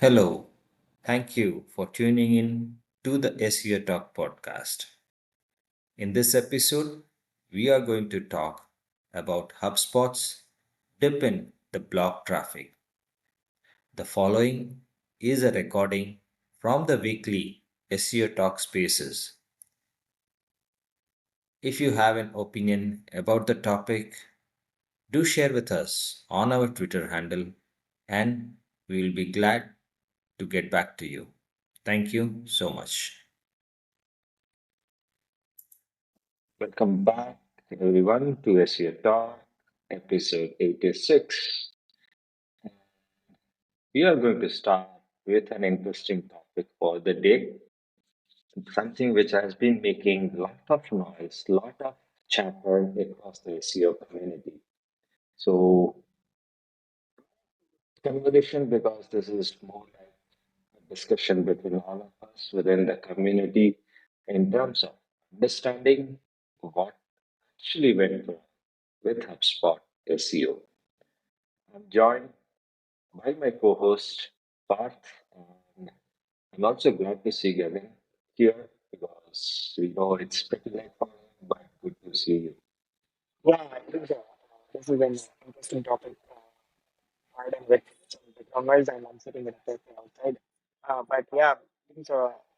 Hello, thank you for tuning in to the SEO Talk podcast. In this episode, we are going to talk about HubSpot's dip in the blog traffic. The following is a recording from the weekly SEO Talk spaces. If you have an opinion about the topic, do share with us on our Twitter handle and we will be glad to get back to you. Thank you so much. Welcome back, everyone, to SEO Talk, episode 86. We are going to start with an interesting topic for the day, something which has been making a lot of noise, lot of chatter across the SEO community. So, conversation, because this is more like a discussion between all of us within the community in terms of understanding what actually went wrong with HubSpot SEO. I'm joined by my co-host Parth, and I'm also glad to see Gavin here because we know it's pretty late for him, but good to see you. Yeah, I think this is an interesting topic. Pardon with some background noise, and I'm sitting in a cafe outside. But yeah, I think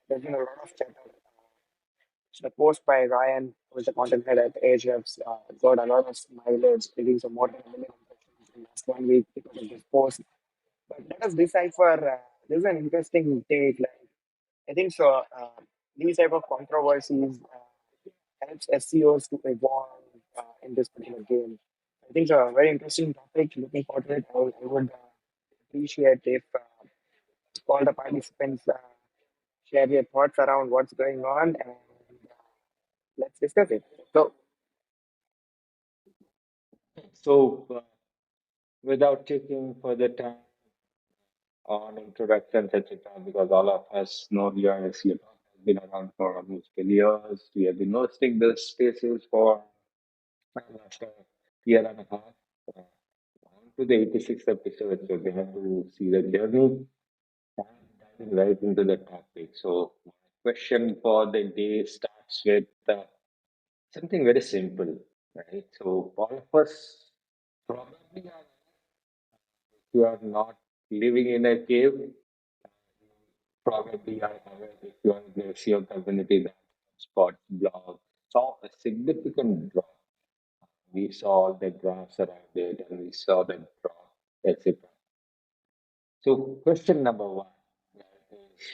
there's been a lot of chatter. The post by Ryan, who is the content head at Ahrefs, got a lot of mileage, leading to more than a million impressions in last 1 week because of this post. But let us decipher. This is an interesting take. Like I think so. These type of controversies helps SEOs to evolve in this particular game. I think it's a very interesting topic. Looking forward to it. I would appreciate if all the participants share your thoughts around what's going on and let's discuss it. So, So, without taking further time on introductions, etc., because all of us know your SEO has been around for almost 10 years. We have been hosting the spaces for almost a year and a half. Uh, on to the 86th episode, so we have to see the journey and diving right into the topic. So, my question for the day starts with something very simple, right? So, all of us probably are, if you are not living in a cave, probably are aware if you are in the SEO community that Spot blog saw a significant drop. We saw the graphs around it and we saw the drop, etc. So, question number one, is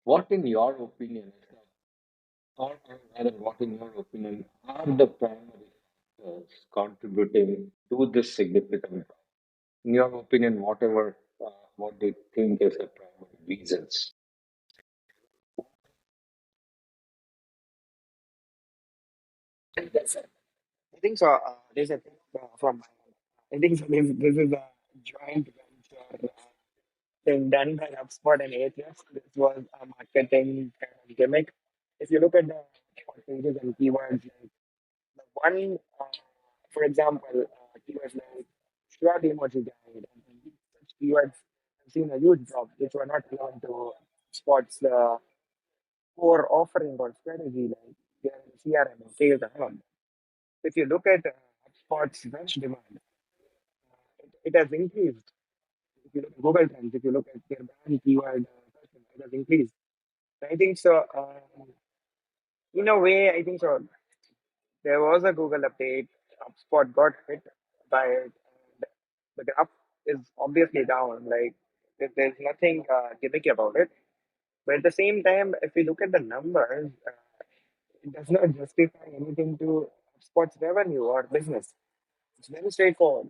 what, in your opinion, or rather, what, in your opinion, are the primary factors contributing to this significant drop? In your opinion, what do you think is the primary reasons? I think so. There's a thing from I think so this is a joint venture thing done by HubSpot and ATS. This was a marketing kind of gimmick. If you look at the short pages and keywords, like the one, for example, keywords like short emoji guide and such keywords have seen a huge drop, which were not relevant to Spot's core offering or strategy, like their CRM and sales and all. If you look at HubSpot's bench demand, it has increased. If you look at Google Trends, if you look at their brand keyword, it has increased. I think so. In a way, I think so. There was a Google update. HubSpot got hit by it, and the graph is obviously down. Like there's nothing gimmicky about it. But at the same time, if we look at the numbers, it does not justify anything to HubSpot's revenue or business. It's very straightforward.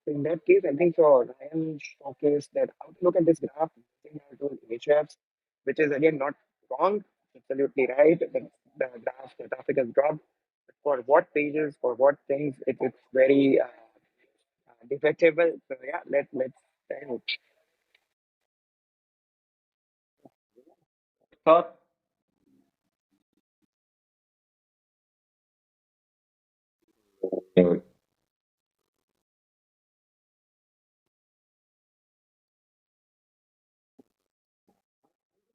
In that case, I think so. Ryan showcased that how to look at this graph using our tool Ahrefs, which is again not wrong, absolutely right. The traffic has dropped. But for what pages, for what things, it's very defectible. So yeah, let's try it. Thought, uh,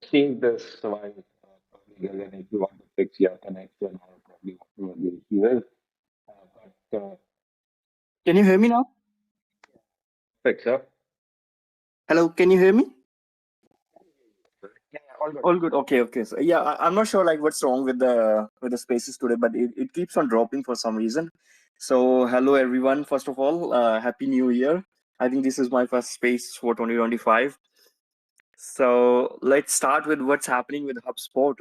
seen this while probably Gillian, if you want to fix your connection, or probably probably he will. But Can you hear me now? fix up. Hello, can you hear me? Yeah, all good. All good. Okay, okay. So yeah, I'm not sure like what's wrong with the spaces today, but it keeps on dropping for some reason. So hello everyone. First of all, happy New Year. I think this is my first space for 2025. So let's start with what's happening with HubSpot.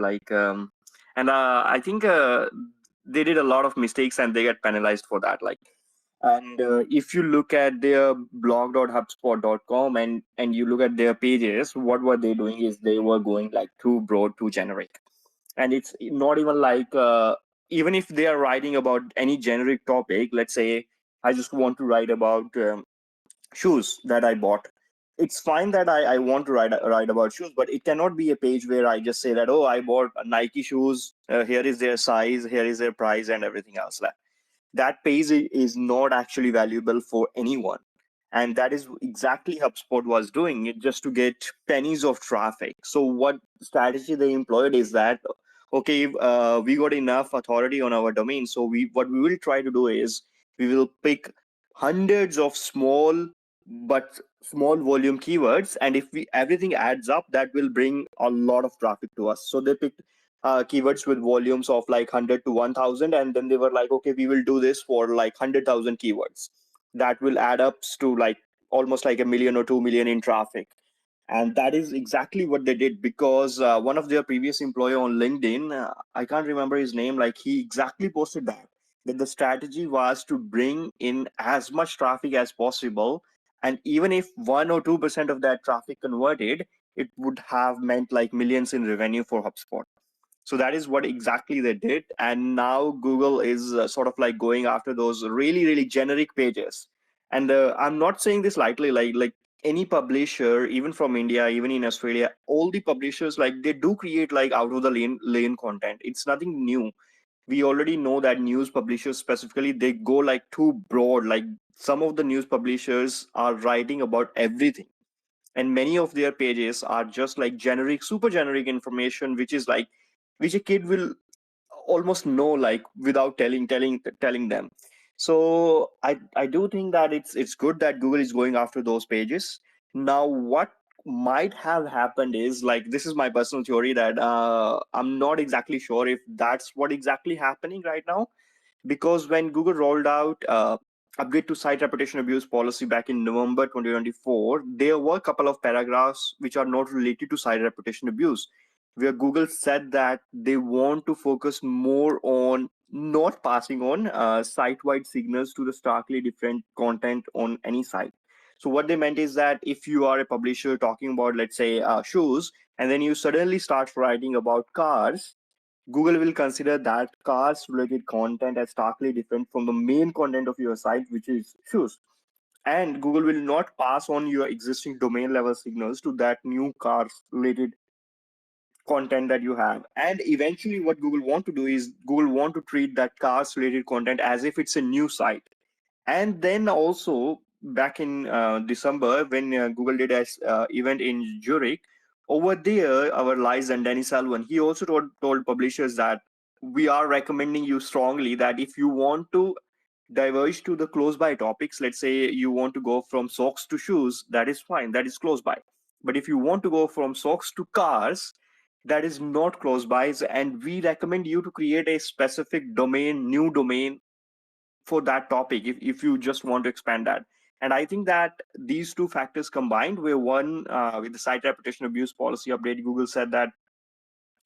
And I think they did a lot of mistakes and they get penalized for that. And if you look at their blog.hubspot.com and you look at their pages, what were they doing is they were going like too broad, too generic, and it's not even like even if they are writing about any generic topic. Let's say I just want to write about shoes that I bought. It's fine that I want to write about shoes, but it cannot be a page where I just say that, oh, I bought Nike shoes. Here is their size, here is their price, and everything else. That page is not actually valuable for anyone. And that is exactly HubSpot was doing it just to get pennies of traffic. So what strategy they employed is that, okay, we got enough authority on our domain. So what we will try to do is we will pick hundreds of but small volume keywords. And if we everything adds up, that will bring a lot of traffic to us. So they picked keywords with volumes of like 100 to 1000, and then they were like, okay, we will do this for like 100,000 keywords. That will add up to like almost like a million or 2 million in traffic. And that is exactly what they did, because one of their previous employee on LinkedIn, I can't remember his name, like he exactly posted that the strategy was to bring in as much traffic as possible, and even if 1 or 2% of that traffic converted, it would have meant like millions in revenue for HubSpot. So that is what exactly they did. And now Google is sort of like going after those really, really generic pages. And I'm not saying this lightly, like any publisher, even from India, even in Australia, all the publishers, like they do create like out of the lane content. It's nothing new. We already know that news publishers specifically, they go like too broad. Like some of the news publishers are writing about everything, and many of their pages are just like generic, super generic information, which a kid will almost know like without telling them. So I do think that it's good that Google is going after those pages. Now what might have happened is, like, this is my personal theory, that I'm not exactly sure if that's what exactly happening right now, because when Google rolled out upgrade to site reputation abuse policy back in November 2024, there were a couple of paragraphs which are not related to site reputation abuse, where Google said that they want to focus more on not passing on site-wide signals to the starkly different content on any site. So what they meant is that if you are a publisher talking about, let's say, shoes, and then you suddenly start writing about cars, Google will consider that cars related content as starkly different from the main content of your site, which is shoes. And Google will not pass on your existing domain level signals to that new cars related content that you have. And eventually, what Google want to do is Google want to treat that cars related content as if it's a new site. And then also back in December, when Google did a event in Zurich, over there, our Lies and Danny Salwan, he also told publishers that we are recommending you strongly that if you want to diverge to the close by topics, let's say you want to go from socks to shoes, that is fine, that is close by. But if you want to go from socks to cars, that is not close by, and we recommend you to create a specific domain, new domain for that topic if you just want to expand that. And I think that these two factors combined, where one, with the site reputation abuse policy update, Google said that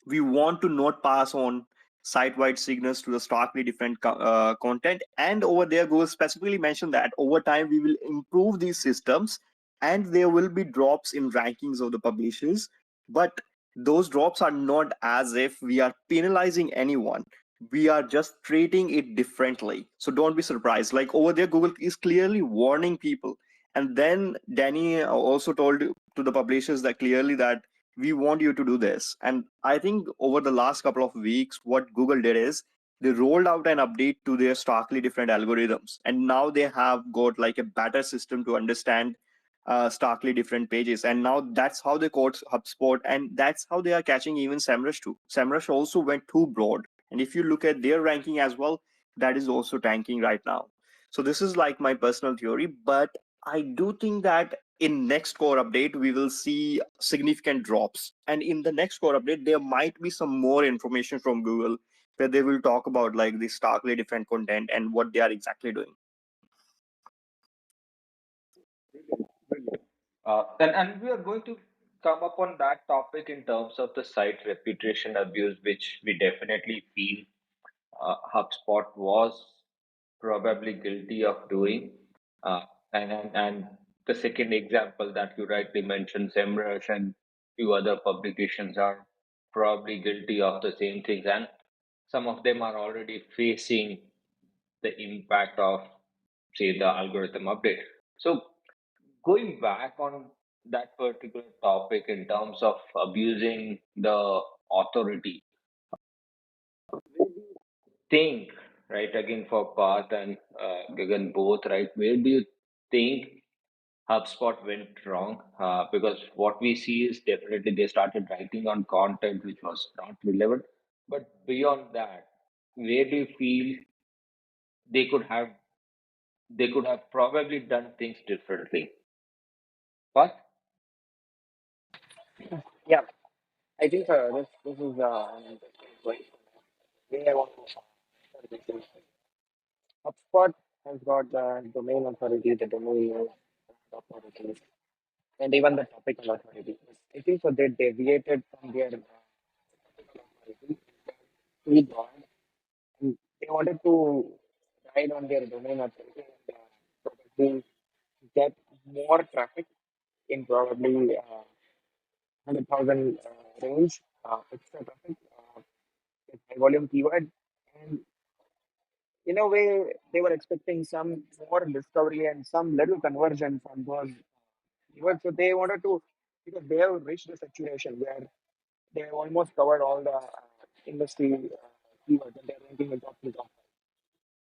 we want to not pass on site-wide signals to the starkly different content. And over there, Google specifically mentioned that over time we will improve these systems, and there will be drops in rankings of the publishers. But those drops are not as if we are penalizing anyone. We are just treating it differently. So don't be surprised. Like over there, Google is clearly warning people. And then Danny also told to the publishers that clearly that we want you to do this. And I think over the last couple of weeks, what Google did is they rolled out an update to their starkly different algorithms. And now they have got like a better system to understand starkly different pages. And now that's how they caught HubSpot, and that's how they are catching even SEMrush too. SEMrush also went too broad, and if you look at their ranking as well, that is also tanking right now. So this is like my personal theory, but I do think that in next core update we will see significant drops, and in the next core update there might be some more information from Google where they will talk about like the starkly different content and what they are exactly doing. And we are going to come up on that topic in terms of the site reputation abuse, which we definitely feel HubSpot was probably guilty of doing. Uh, and the second example that you rightly mentioned, SEMrush and few other publications are probably guilty of the same things, and some of them are already facing the impact of, say, the algorithm update. So going back on that particular topic in terms of abusing the authority, think, right, again for Path and Gagan both, right, where do you think HubSpot went wrong? Because what we see is definitely they started writing on content which was not relevant. But beyond that, where do you feel they could have they could have probably done things differently? But Yeah, I think this is an interesting question. Where I want to start this is HubSpot has got the domain authority, the domain authority, and even the topical authority. I think so they deviated from their topical authority too broad, and they wanted to ride on their domain authority and probably get more traffic in probably 100,000 range, extra traffic with high volume keyword. And in a way, they were expecting some more discovery and some little conversion from those keywords. So they wanted to, because they have reached a saturation where they have almost covered all the industry keywords and they're ranking in top three, top five.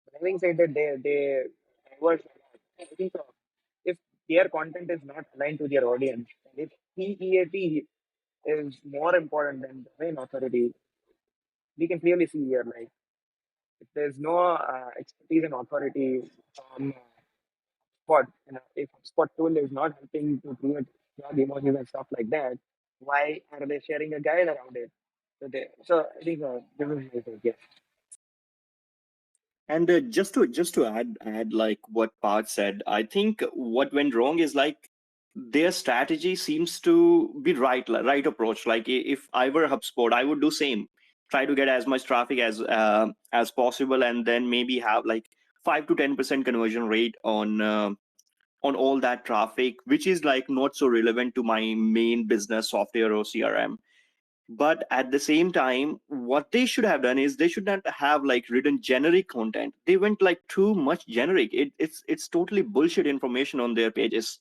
But having said that, they diverge a lot. I think so. If their content is not aligned to their audience, and if PEAT is more important than domain authority, we can clearly see here, like, if there's no expertise and authority from Spot, if Spot tool is not helping to create blog emojis and stuff like that, why are they sharing a guide around it? So I think this is my take. Yes. And just to add like what Parth said, I think what went wrong is like their strategy seems to be right approach. Like if I were HubSpot, I would do same. Try to get as much traffic as possible, and then maybe have like 5 to 10% conversion rate on all that traffic, which is like not so relevant to my main business software or CRM. But at the same time, what they should have done is they should not have like written generic content. They went like too much generic. It's totally bullshit information on their pages.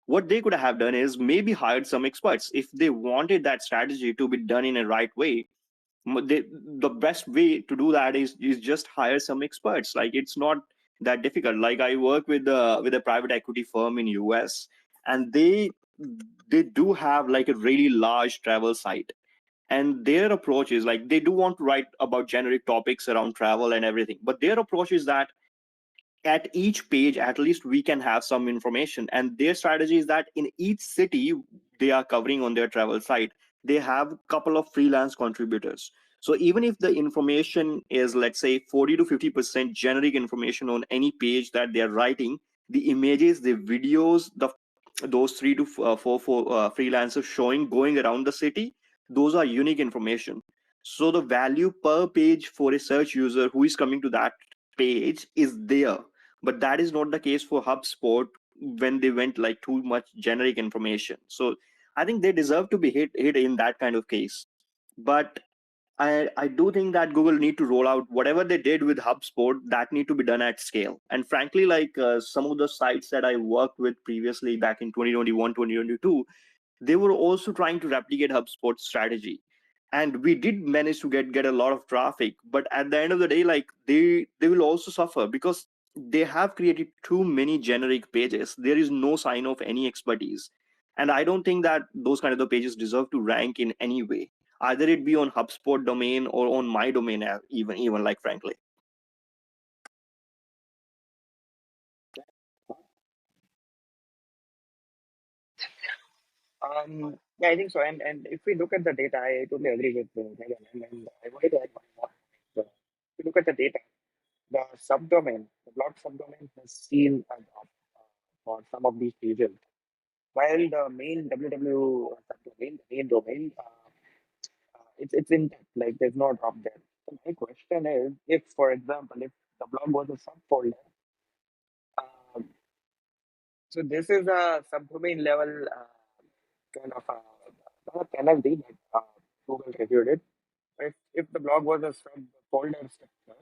What they could have done is maybe hired some experts if they wanted that strategy to be done in a right way. The best way to do that is just hire some experts. Like it's not that difficult. Like I work with a private equity firm in US, and they do have like a really large travel site, and their approach is like they do want to write about generic topics around travel and everything, but their approach is that at each page at least we can have some information. And their strategy is that in each city they are covering on their travel site, they have a couple of freelance contributors. So even if the information is, let's say, 40 to 50% generic information on any page that they are writing, the images, the videos, those four freelancers showing going around the city, those are unique information. So the value per page for a search user who is coming to that page is there. But that is not the case for HubSpot when they went like too much generic information. So I think they deserve to be hit in that kind of case. But I do think that Google need to roll out whatever they did with HubSpot, that need to be done at scale. And frankly, like some of the sites that I worked with previously back in 2021, 2022, they were also trying to replicate HubSpot's strategy. And we did manage to get a lot of traffic. But at the end of the day, like they will also suffer because they have created too many generic pages. There is no sign of any expertise. And I don't think that those kind of the pages deserve to rank in any way. Either it be on HubSpot domain or on my domain, even like frankly. Yeah, I think so. And if we look at the data, I totally agree with Megan. And I wanted to add one more. If we look at the data, the subdomain, the blog subdomain has seen a drop for some of these pages, while the main www subdomain, the main domain, it's intact. Like there's no drop there. So my question is, if, for example, if the blog was a subfolder, uh, so this is a subdomain level kind of not a penalty, but Google reviewed it. If the blog was a subfolder structure,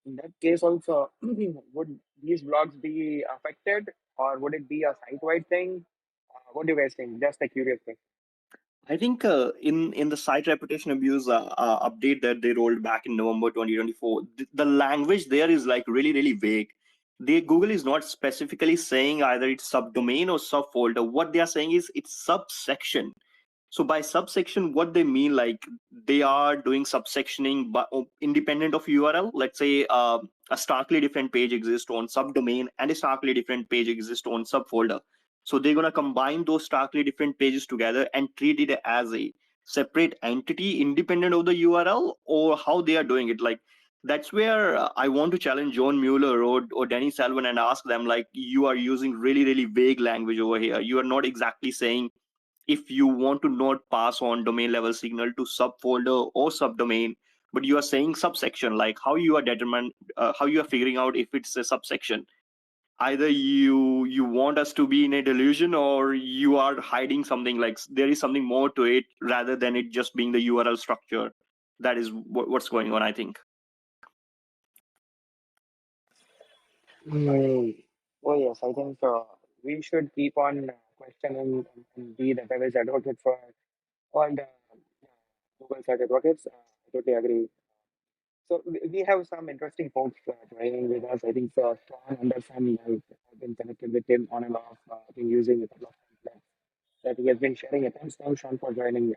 in that case also, would these blogs be affected, or would it be a site-wide thing? What do you guys think? Just a curious thing. I think in the site reputation abuse update that they rolled back in November 2024, the language there is like really really vague. Google is not specifically saying either it's subdomain or subfolder. What they are saying is it's subsection. So by subsection, what they mean, like they are doing subsectioning but independent of URL. Let's say a starkly different page exists on subdomain and a starkly different page exists on subfolder. So they're gonna combine those starkly different pages together and treat it as a separate entity independent of the URL, or how they are doing it. Like that's where I want to challenge John Mueller or Danny Salvin and ask them, like, you are using really really vague language over here. You are not exactly saying if you want to not pass on domain level signal to subfolder or subdomain, but you are saying subsection. Like how you are determined, how you are figuring out if it's a subsection. Either you want us to be in a delusion, or you are hiding something, like there is something more to it rather than it just being the URL structure. That is what's going on, I think. Mm. Oh yes, I think we should keep on questioning and be the devil's advocate for all the Google search advocates. I totally agree. So we have some interesting folks joining with us. I think Sean Anderson has been connected with him on and off. I think using a couple of templates that he has been sharing it. Thanks, Sean, for joining.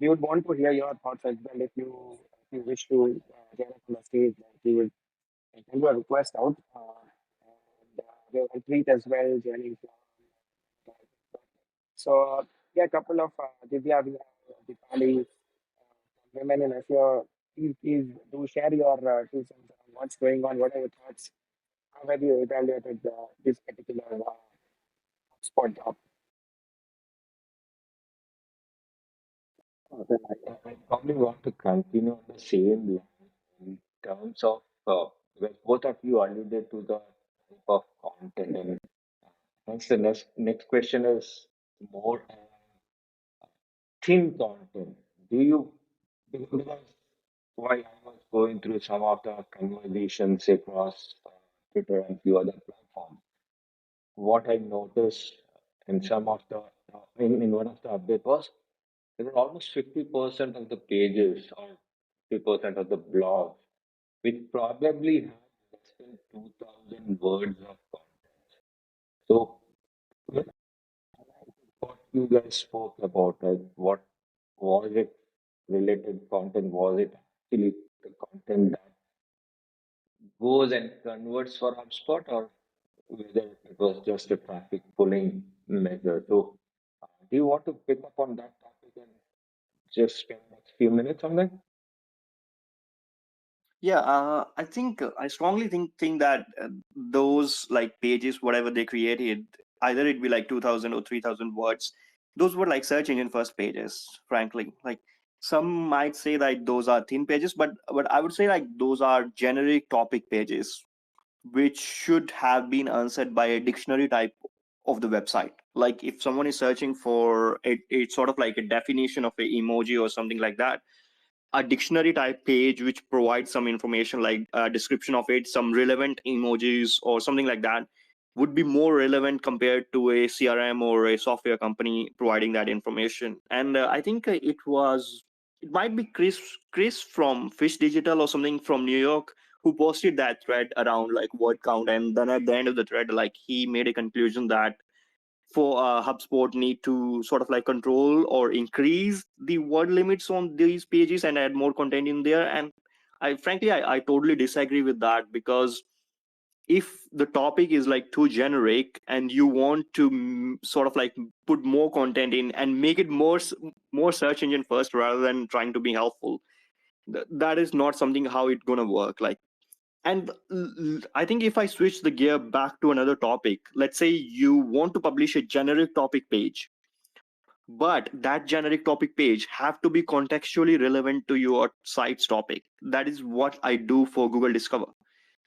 We would want to hear your thoughts as well. If you wish to join us on the stage, like, we will send you a request out. And we have Preet as well joining. So yeah, a couple of Divya, we have Dipali, women in SEO. Please do share your 2 cents on what's going on. What are your thoughts? How have you evaluated this particular spot job? Then I probably want to continue on the same line in terms of, well, both of you alluded to the type of content, and hence the next question is more thin content. Do you, because while I was going through some of the conversations across Twitter and few other platforms, what I noticed in some of the in one of the update was there were almost 50% of the pages or 50% of the blogs which probably had less than 2,000 words of content. So with what you guys spoke about, like what was it related content? Was it actually the content that goes and converts for HubSpot, or whether it was just a traffic pulling measure? So, do you want to pick up on that topic and just spend next few minutes on that? Yeah, I strongly think that those like pages, whatever they created, either it be like 2,000 or 3,000 words, those were like search engine first pages. Frankly, like some might say that those are thin pages, but I would say like those are generic topic pages, which should have been answered by a dictionary type of the website. Like if someone is searching for it's sort of like a definition of a emoji or something like that, a dictionary type page which provides some information like a description of it, some relevant emojis or something like that, would be more relevant compared to a CRM or a software company providing that information. And I think it might be Chris from Fish Digital or something from New York, who posted that thread around like word count, and then at the end of the thread, like he made a conclusion that for HubSpot need to sort of like control or increase the word limits on these pages and add more content in there. And I totally disagree with that, because if the topic is like too generic and you want to sort of like put more content in and make it more search engine first rather than trying to be helpful, that is not something how it's gonna work. Like, and I think if I switch the gear back to another topic, let's say you want to publish a generic topic page, but that generic topic page have to be contextually relevant to your site's topic. That is what I do for Google Discover.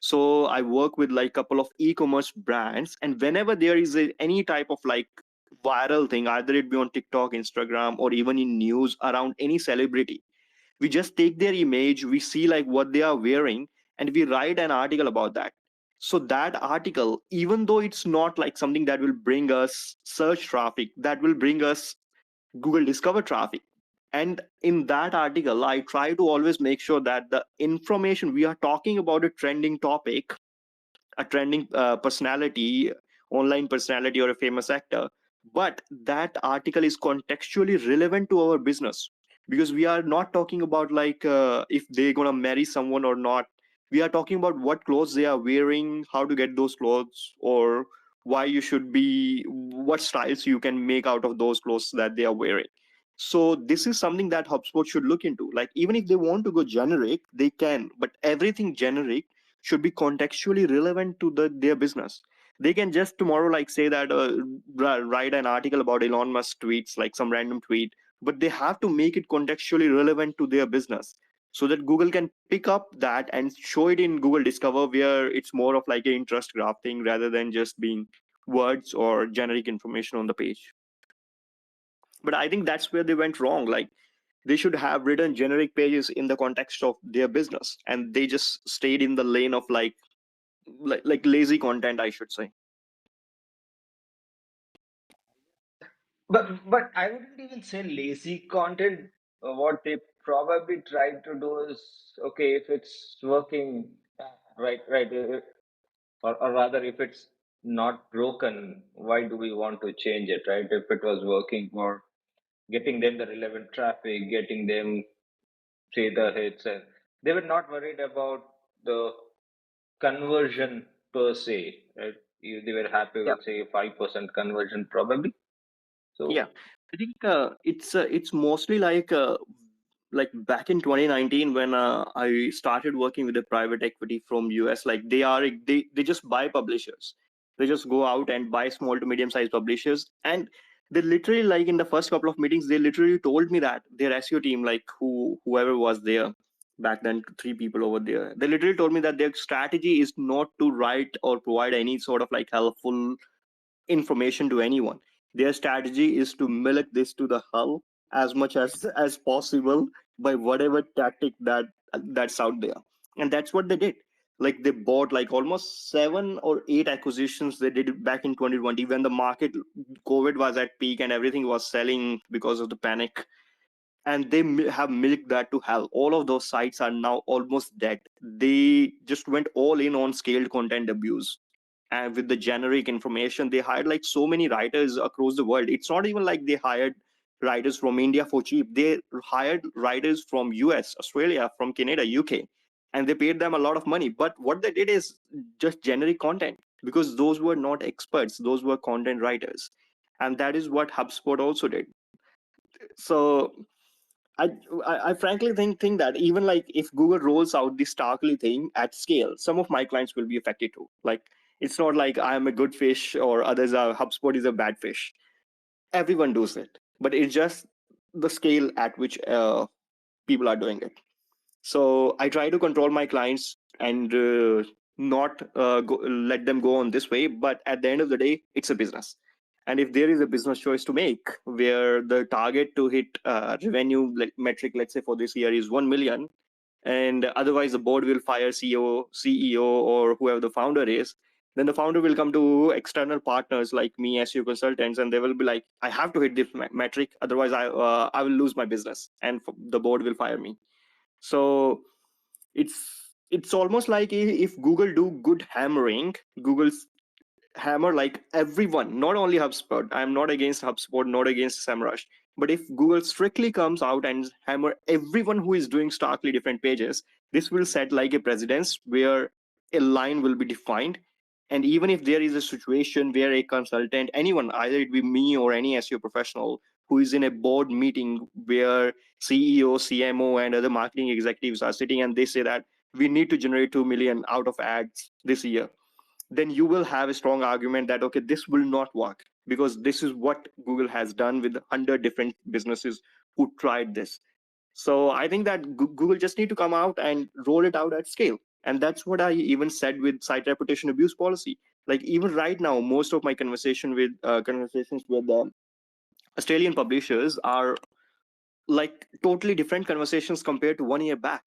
So I work with like a couple of e-commerce brands, and whenever there is any type of like viral thing, either it be on TikTok, Instagram, or even in news around any celebrity, we just take their image, we see like what they are wearing, and we write an article about that. So that article, even though it's not like something that will bring us search traffic, that will bring us Google Discover traffic. And in that article, I try to always make sure that the information we are talking about, a trending topic, a trending personality, online personality, or a famous actor, but that article is contextually relevant to our business, because we are not talking about like if they're gonna marry someone or not. We are talking about what clothes they are wearing, how to get those clothes, or why you should be, what styles you can make out of those clothes that they are wearing. So this is something that HubSpot should look into. Like, even if they want to go generic, they can, but everything generic should be contextually relevant to their business. They can just tomorrow like say that write an article about Elon Musk tweets, like some random tweet, but they have to make it contextually relevant to their business, so that Google can pick up that and show it in Google Discover, where it's more of like an interest graph thing rather than just being words or generic information on the page. But I think that's where they went wrong. Like, they should have written generic pages in the context of their business, and they just stayed in the lane of like lazy content, I should say. But I wouldn't even say lazy content. What they probably try to do is, okay, if it's working, right, or rather, if it's not broken, why do we want to change it, right? If it was working for getting them the relevant traffic, getting them say the hits, and they were not worried about the conversion per se, right? They were happy Yeah. with say 5% conversion probably. Yeah, So I think it's mostly like back in 2019 when I started working with a private equity from US. Like, they just buy publishers. They just go out and buy small to medium sized publishers, and they literally, like, in the first couple of meetings, they literally told me that their SEO team, like whoever was there back then, 3 people over there, they literally told me that their strategy is not to write or provide any sort of like helpful information to anyone. Their strategy is to milk this to the hull as much as possible by whatever tactic that's out there, and that's what they did. Like, they bought like almost 7 or 8 acquisitions they did back in 2020 when the market, COVID was at peak and everything was selling because of the panic, and they have milked that to hell. All of those sites are now almost dead. They just went all in on scaled content abuse, and with the generic information, they hired like so many writers across the world. It's not even like they hired writers from India for cheap. They hired writers from US, Australia, from Canada, UK, and they paid them a lot of money. But what they did is just generic content, because those were not experts, those were content writers. And that is what HubSpot also did. So I, I frankly think that even like if Google rolls out this Starkly thing at scale, some of my clients will be affected too. Like, it's not like I am a good fish or others are HubSpot is a bad fish. Everyone does it, but it's just the scale at which people are doing it. So I try to control my clients and not let them go on this way. But at the end of the day, it's a business. And if there is a business choice to make where the target to hit revenue metric, let's say for this year, is 1 million, and otherwise the board will fire CEO, or whoever the founder is, then the founder will come to external partners like me, SEO consultants, and they will be like, I have to hit this metric, otherwise I will lose my business, and the board will fire me. So it's it's almost like if Google do good hammering, Google's hammer like everyone, not only HubSpot. I'm not against HubSpot, not against SEMrush. But if Google strictly comes out and hammer everyone who is doing starkly different pages, this will set like a precedence where a line will be defined. And even if there is a situation where a consultant, anyone, either it be me or any SEO professional, who is in a board meeting where CEO, CMO, and other marketing executives are sitting and they say that we need to generate 2 million out of ads this year, then you will have a strong argument that okay, this will not work because this is what Google has done with 100 different businesses who tried this. So I think that Google just need to come out and roll it out at scale. And that's what I even said with site reputation abuse policy. Like even right now, most of my conversations with Australian publishers are like totally different conversations compared to 1 year back,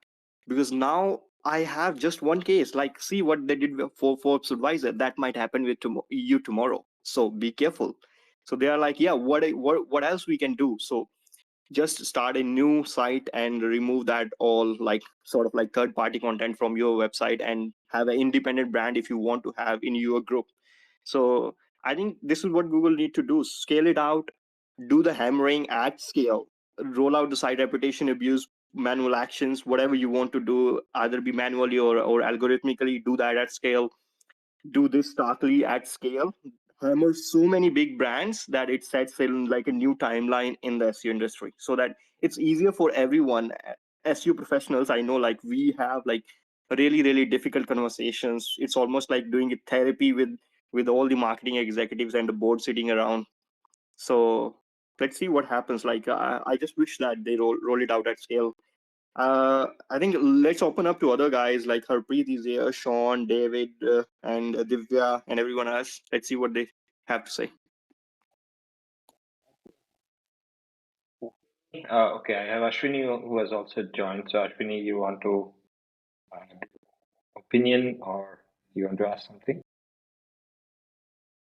because now I have just one case, like see what they did for Forbes advisor, that might happen with you tomorrow, so be careful. So they are like, yeah, what else we can do? So just start a new site and remove that all like sort of like third party content from your website and have an independent brand if you want to have in your group. So I think this is what Google need to do: scale it out, do the hammering at scale, roll out the site reputation abuse manual actions, whatever you want to do, either be manually or algorithmically, do that at scale, do this starkly at scale, hammer so many big brands that it sets in like a new timeline in the SEO industry, so that it's easier for everyone. SEO professionals, I know, like we have like really really difficult conversations. It's almost like doing a therapy with all the marketing executives and the board sitting around. So let's see what happens. Like I just wish that they roll it out at scale. I think let's open up to other guys like Harpreet is here, Sean, David, and Divya, and everyone else. Let's see what they have to say. Okay, I have Ashwini who has also joined. So Ashwini, you want to opinion or you want to ask something?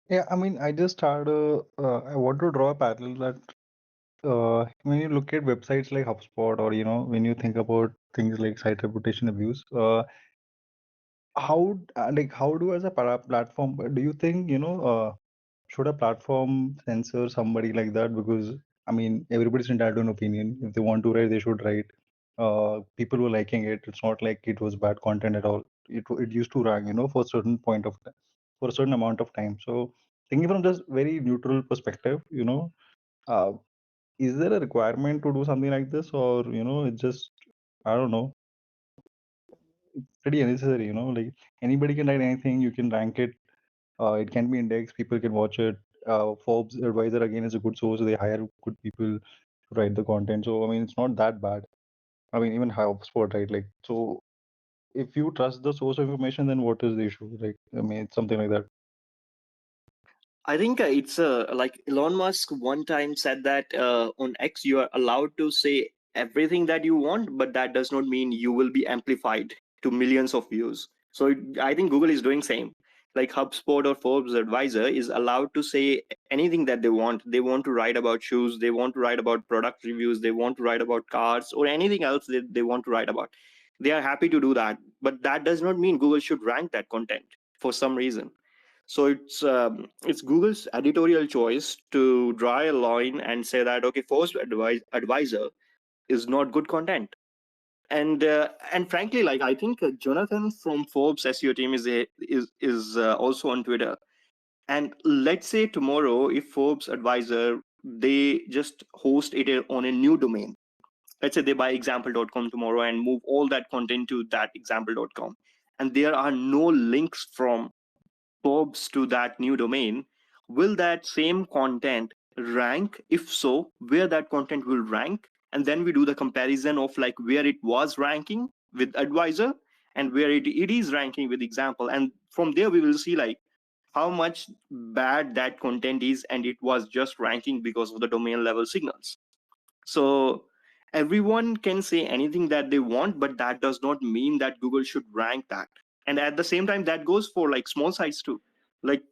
Yeah, I mean, I just had I want to draw a parallel that when you look at websites like HubSpot or, when you think about things like site reputation abuse, how do as a platform, do you think, should a platform censor somebody like that? Because, I mean, everybody's entitled to an opinion. If they want to write, they should write. People were liking it. It's not like it was bad content at all. It used to rank, for a certain point of time, for a certain amount of time. So thinking from just very neutral perspective, uh, is there a requirement to do something like this, or it's just, I don't know, pretty unnecessary. Like anybody can write anything, you can rank it. It can be indexed, people can watch it. Forbes advisor again is a good source. They hire good people to write the content. So I mean, it's not that bad. I mean, even HubSpot, right? Like, so if you trust the source of information, then what is the issue? Like, I mean, it's something like that. I think it's like Elon Musk one time said that on X you are allowed to say everything that you want, but that does not mean you will be amplified to millions of views. So I think Google is doing same. Like HubSpot or Forbes Advisor is allowed to say anything that they want. They want to write about shoes, they want to write about product reviews, they want to write about cars or anything else that they want to write about. They are happy to do that, but that does not mean Google should rank that content for some reason. So it's Google's editorial choice to draw a line and say that okay, Force Advisor is not good content. And frankly, like I think Jonathan from Forbes SEO team is also on Twitter. And let's say tomorrow, if Forbes Advisor they just host it on a new domain. Let's say they buy example.com tomorrow and move all that content to that example.com, and there are no links from Forbes to that new domain, will that same content rank? If so, where that content will rank? And then we do the comparison of like where it was ranking with advisor and where it is ranking with example. And from there, we will see like how much bad that content is. And it was just ranking because of the domain level signals. So everyone can say anything that they want, but that does not mean that Google should rank that. And at the same time, that goes for like small sites too. Like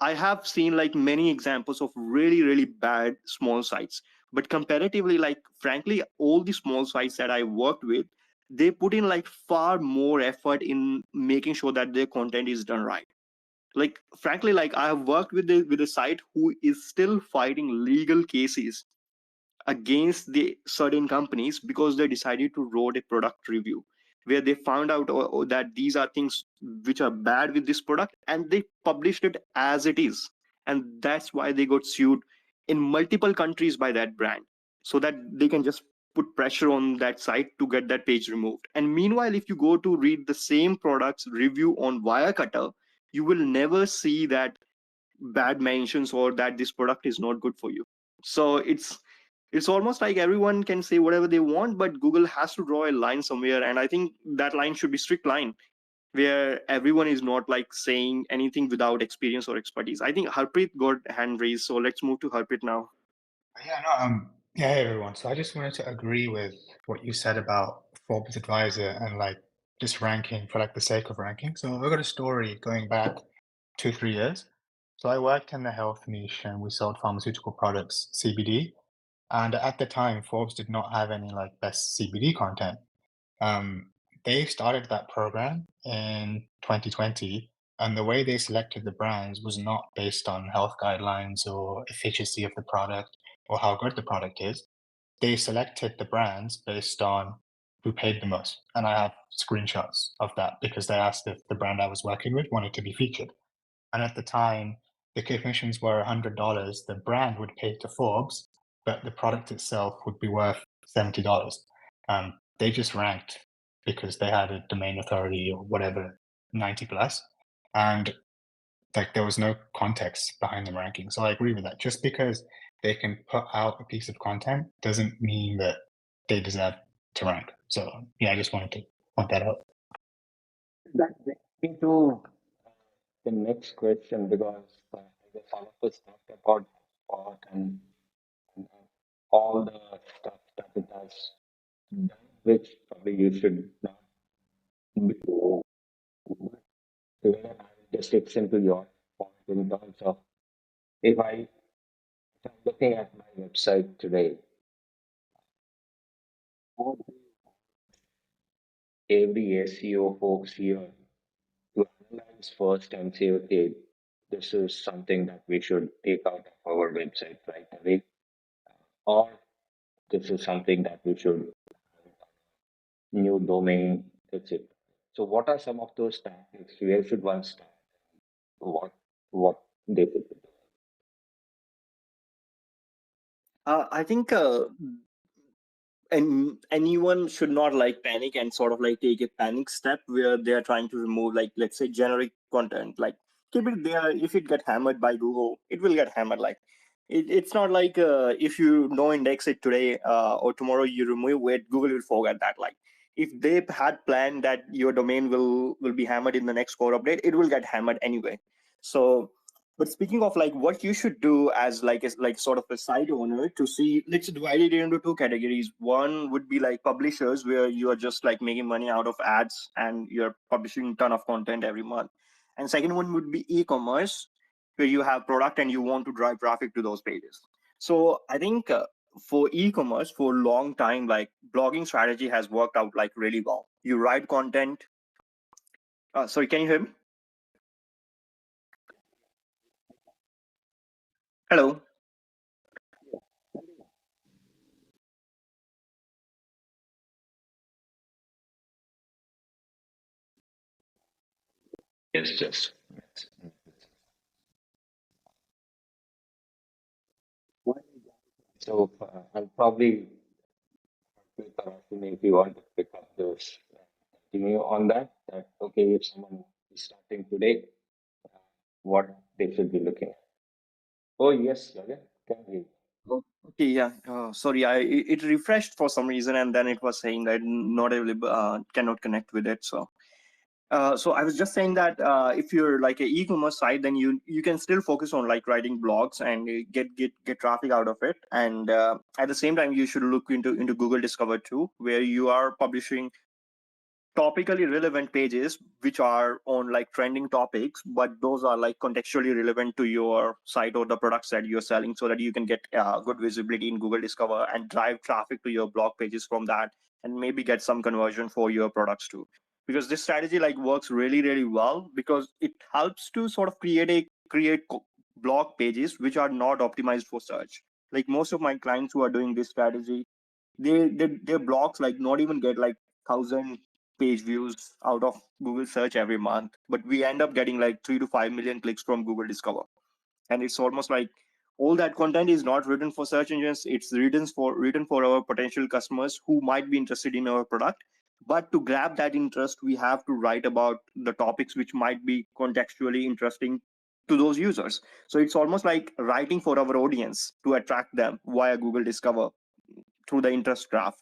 I have seen like many examples of really, really bad small sites. But comparatively, like frankly, all the small sites that I worked with, they put in like far more effort in making sure that their content is done right. Like frankly, like I have worked with the site who is still fighting legal cases against the certain companies because they decided to write a product review where they found out that these are things which are bad with this product, and they published it as it is, and that's why they got sued in multiple countries by that brand, so that they can just put pressure on that site to get that page removed. And meanwhile, if you go to read the same product's review on Wirecutter, you will never see that bad mentions or that this product is not good for you. So it's almost like everyone can say whatever they want, but Google has to draw a line somewhere, and I think that line should be strict line where everyone is not like saying anything without experience or expertise. I think Harpreet got hand raised, so let's move to Harpreet now. Yeah, no, yeah, hey everyone. So I just wanted to agree with what you said about Forbes Advisor and like just ranking for like the sake of ranking. So I've got a story going back 2, 3 years. So I worked in the health niche and we sold pharmaceutical products, CBD. And at the time, Forbes did not have any like best CBD content. Um, they started that program in 2020, and the way they selected the brands was not based on health guidelines or efficacy of the product or how good the product is. They selected the brands based on who paid the most. And I have screenshots of that because they asked if the brand I was working with wanted to be featured. And at the time, the commissions were $100. The brand would pay to Forbes, but the product itself would be worth $70. They just ranked because they had a domain authority or whatever, 90 plus. And like there was no context behind the ranking. So I agree with that. Just because they can put out a piece of content doesn't mean that they deserve to rank. So yeah, I just wanted to point that out. That brings me to the next question because I guess all of us talked about sport and all the stuff that it has done, which probably you should not be. Where I just dips into your point in terms of if I if I'm looking at my website today, what do every SEO folks here to analyze first and say, okay, this is something that we should take out of our website right away, or this is something that we should new domain, etc. So, what are some of those tactics? Where should one start? What they should do? I think and anyone should not like panic and sort of like take a panic step where they are trying to remove, like, let's say generic content. Like, keep it there. If it get hammered by Google, it will get hammered. Like, it's not like if you no index it today or tomorrow you remove it, Google will forget that. Like, if they had planned that your domain will be hammered in the next core update, it will get hammered anyway. So, but speaking of like what you should do as like sort of a site owner to see, let's divide it into two categories. One would be like publishers where you are just like making money out of ads and you're publishing a ton of content every month. And second one would be e-commerce where you have product and you want to drive traffic to those pages. So I think for e-commerce for a long time, like blogging strategy has worked out like really well. You write content. Sorry, can you hear me? Hello. Yes, yes. So I'll probably with Rashmi if you want to pick up those, continue on that. That okay, if someone is starting today, what they should be looking at. Oh yes, Gagan, can you? Oh, okay, yeah. Sorry, it refreshed for some reason, and then it was saying that not available, cannot connect with it. So I was just saying that if you're like a e-commerce site, then you can still focus on like writing blogs and get traffic out of it. And at the same time, you should look into Google Discover too, where you are publishing topically relevant pages which are on like trending topics, but those are like contextually relevant to your site or the products that you're selling, so that you can get good visibility in Google Discover and drive traffic to your blog pages from that, and maybe get some conversion for your products too. Because this strategy like works really, really well, because it helps to sort of create blog pages which are not optimized for search. Like most of my clients who are doing this strategy, their blogs like not even get like 1,000 page views out of Google search every month, but we end up getting like 3 to 5 million clicks from Google Discover. And it's almost like all that content is not written for search engines, it's written for our potential customers who might be interested in our product. But to grab that interest, we have to write about the topics which might be contextually interesting to those users. So it's almost like writing for our audience to attract them via Google Discover through the interest graph.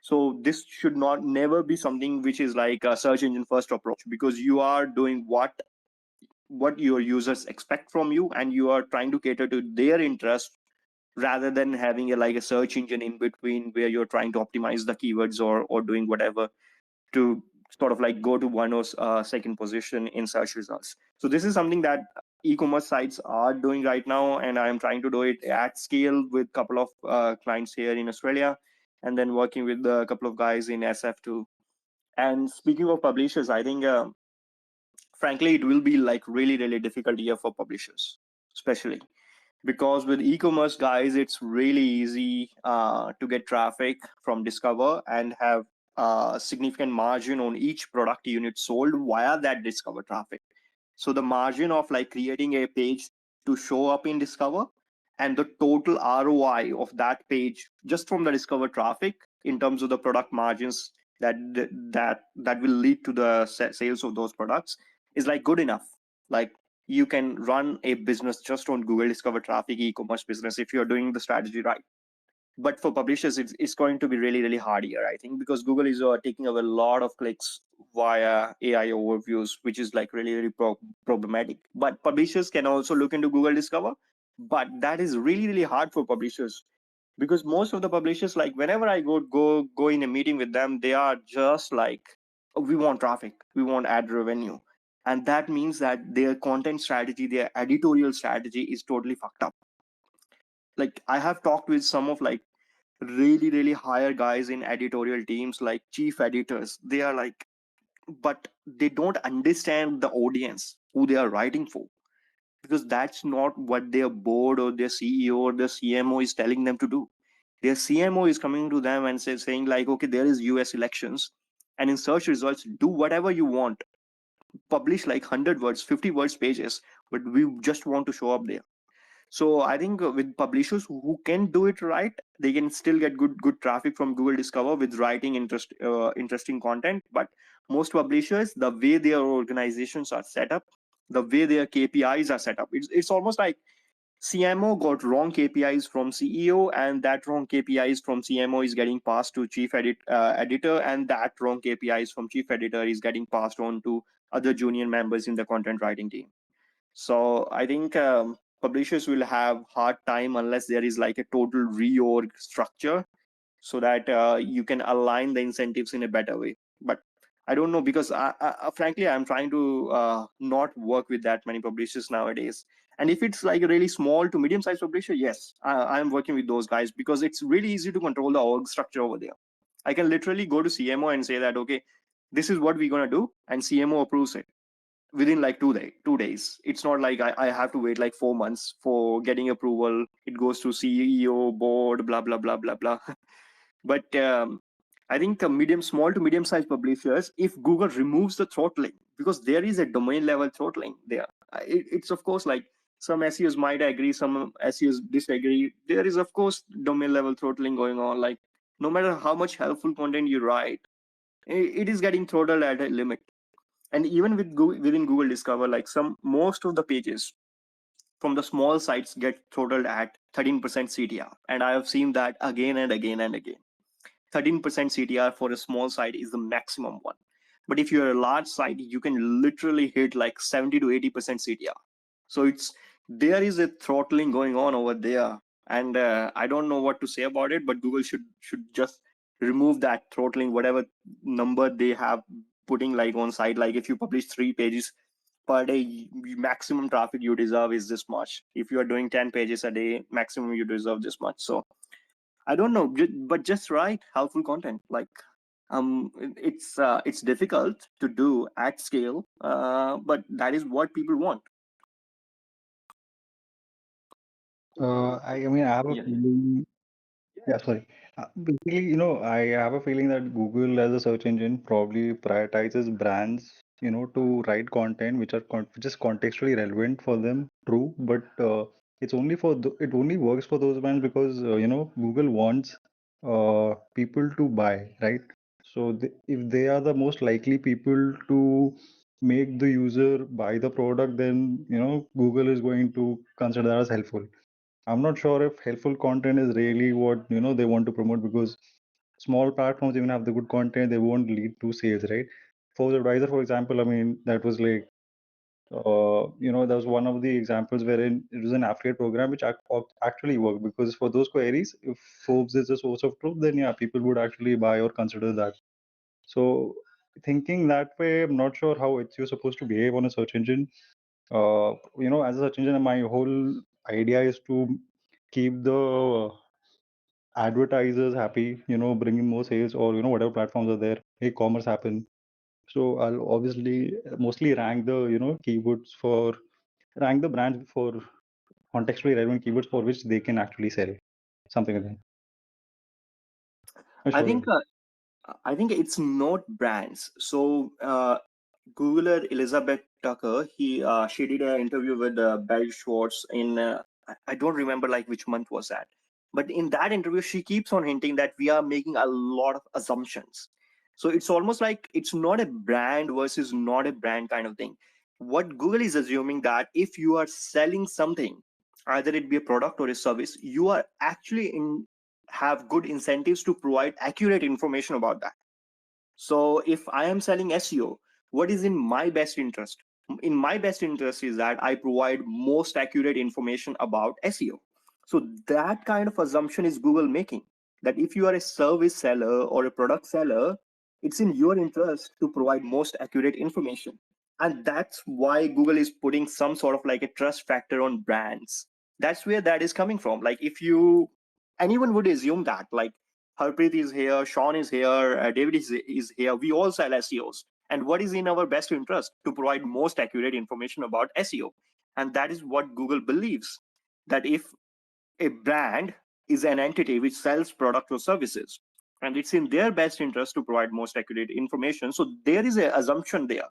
So this should not never be something which is like a search engine first approach, because you are doing what your users expect from you, and you are trying to cater to their interest, rather than having a search engine in between where you're trying to optimize the keywords or doing whatever to sort of like go to one or second position in search results. So this is something that e-commerce sites are doing right now, and I'm trying to do it at scale with a couple of clients here in Australia, and then working with a couple of guys in SF too. And speaking of publishers, I think frankly it will be like really, really difficult year for publishers, especially because with e-commerce guys, it's really easy to get traffic from Discover and have a significant margin on each product unit sold via that Discover traffic. So the margin of like creating a page to show up in Discover, and the total ROI of that page just from the Discover traffic in terms of the product margins that will lead to the sales of those products is like good enough. Like you can run a business just on Google Discover traffic, e-commerce business, if you're doing the strategy right. But for publishers, it's going to be really, really hard here, I think, because Google is taking away a lot of clicks via AI overviews, which is like really, really problematic. But publishers can also look into Google Discover, but that is really, really hard for publishers, because most of the publishers, like whenever I go in a meeting with them, they are just like, "Oh, we want traffic, we want ad revenue." And that means that their content strategy, their editorial strategy is totally fucked up. Like I have talked with some of like really, really higher guys in editorial teams, like chief editors. They are like, but they don't understand the audience who they are writing for, because that's not what their board or their CEO or their CMO is telling them to do. Their CMO is coming to them and saying like, okay, there is US elections, and in search results, do whatever you want, publish like 100 words, 50 words pages, but we just want to show up there. So I think with publishers who can do it right, they can still get good traffic from Google Discover with writing interesting content. But most publishers, the way their organizations are set up, the way their KPIs are set up, it's almost like CMO got wrong KPIs from CEO, and that wrong KPIs from CMO is getting passed to chief editor, and that wrong KPIs from chief editor is getting passed on to other junior members in the content writing team. So I think publishers will have hard time unless there is like a total reorg structure, so that you can align the incentives in a better way. But I don't know, because frankly, I'm trying to not work with that many publishers nowadays. And if it's like a really small to medium sized publisher, yes, I'm working with those guys, because it's really easy to control the org structure over there. I can literally go to CMO and say that, okay, this is what we're going to do, and CMO approves it within like 2 days. It's not like I have to wait like 4 months for getting approval. It goes to CEO, board, blah, blah, blah, blah, blah. But I think small to medium sized publishers, if Google removes the throttling, because there is a domain level throttling there, it's of course like some SEOs might agree, some SEOs disagree. There is of course domain level throttling going on. Like no matter how much helpful content you write, it is getting throttled at a limit. And even within Google Discover, like most of the pages from the small sites get throttled at 13% CTR, and I have seen that again and again and again. 13% CTR for a small site is the maximum one. But if you're a large site, you can literally hit like 70 to 80% CTR. So there is a throttling going on over there. And I don't know what to say about it, but Google should just remove that throttling, whatever number they have putting like on site. Like if you publish 3 pages per day, maximum traffic you deserve is this much. If you are doing 10 pages a day, maximum you deserve this much. So I don't know, but just write helpful content. Like it's difficult to do at scale, but that is what people want. I mean, I have a Yeah. feeling. Yeah, sorry. Basically, I have a feeling that Google as a search engine probably prioritizes brands, to write content which are which is contextually relevant for them. True, but it's only for it only works for those brands because Google wants people to buy, right? So if they are the most likely people to make the user buy the product, then Google is going to consider that as helpful. I'm not sure if helpful content is really what they want to promote, because small platforms even have the good content, they won't lead to sales, right? For the advisor, for example, I mean, that was like that was one of the examples wherein it was an affiliate program which actually worked, because for those queries, if Forbes is a source of truth, then yeah, people would actually buy or consider that. So thinking that way, I'm not sure how it's you're supposed to behave on a search engine. As a search engine, my whole idea is to keep the advertisers happy, bringing more sales, or whatever platforms are there, make commerce happen. So I'll obviously mostly rank the keywords for rank the brands for contextually relevant keywords for which they can actually sell something like that. I Sure. think it's not brands. So Googler Elizabeth Tucker, she did an interview with Barry Schwartz in I don't remember like which month was that, but in that interview she keeps on hinting that we are making a lot of assumptions. So it's almost like it's not a brand versus not a brand kind of thing. What Google is assuming that if you are selling something, either it be a product or a service, you are actually in have good incentives to provide accurate information about that. So if I am selling SEO, what is in my best interest? In my best interest is that I provide most accurate information about SEO. So that kind of assumption is Google making, that if you are a service seller or a product seller, it's in your interest to provide most accurate information. And that's why Google is putting some sort of like a trust factor on brands. That's where that is coming from. Like if you anyone would assume that, like Harpreet is here, Sean is here, David is here. We all sell SEOs. And what is in our best interest? To provide most accurate information about SEO. And that is what Google believes, that if a brand is an entity which sells products or services, and it's in their best interest to provide most accurate information. So there is an assumption there.